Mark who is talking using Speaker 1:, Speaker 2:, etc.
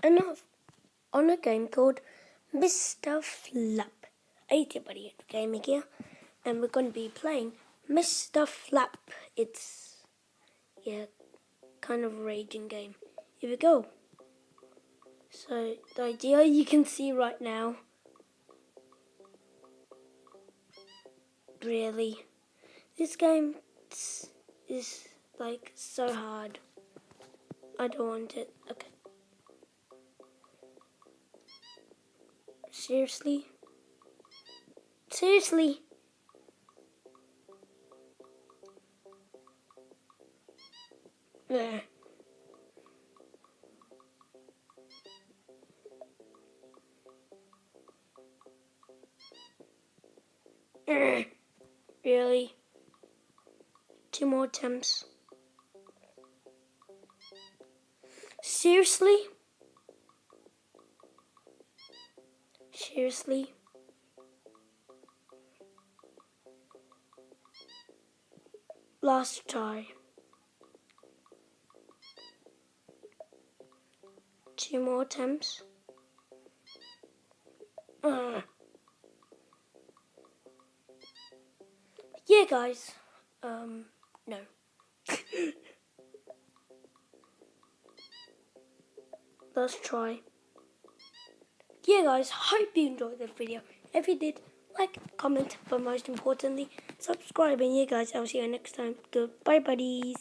Speaker 1: enough on a game called Mr. Flap. Buddy Gaming here, and we're going to be playing Mr. Flap. It's, kind of a raging game. Here we go. So, the idea you can see right now, really, this game is like so hard. I don't want it. Okay. Seriously? Seriously? There. Really? 2 more attempts. Seriously? Seriously? Last try. 2 more attempts. Yeah, guys. No. Let's try. Yeah, guys, hope you enjoyed the video. If you did, like, comment, but most importantly, subscribe. And yeah, guys, I'll see you next time. Goodbye, buddies.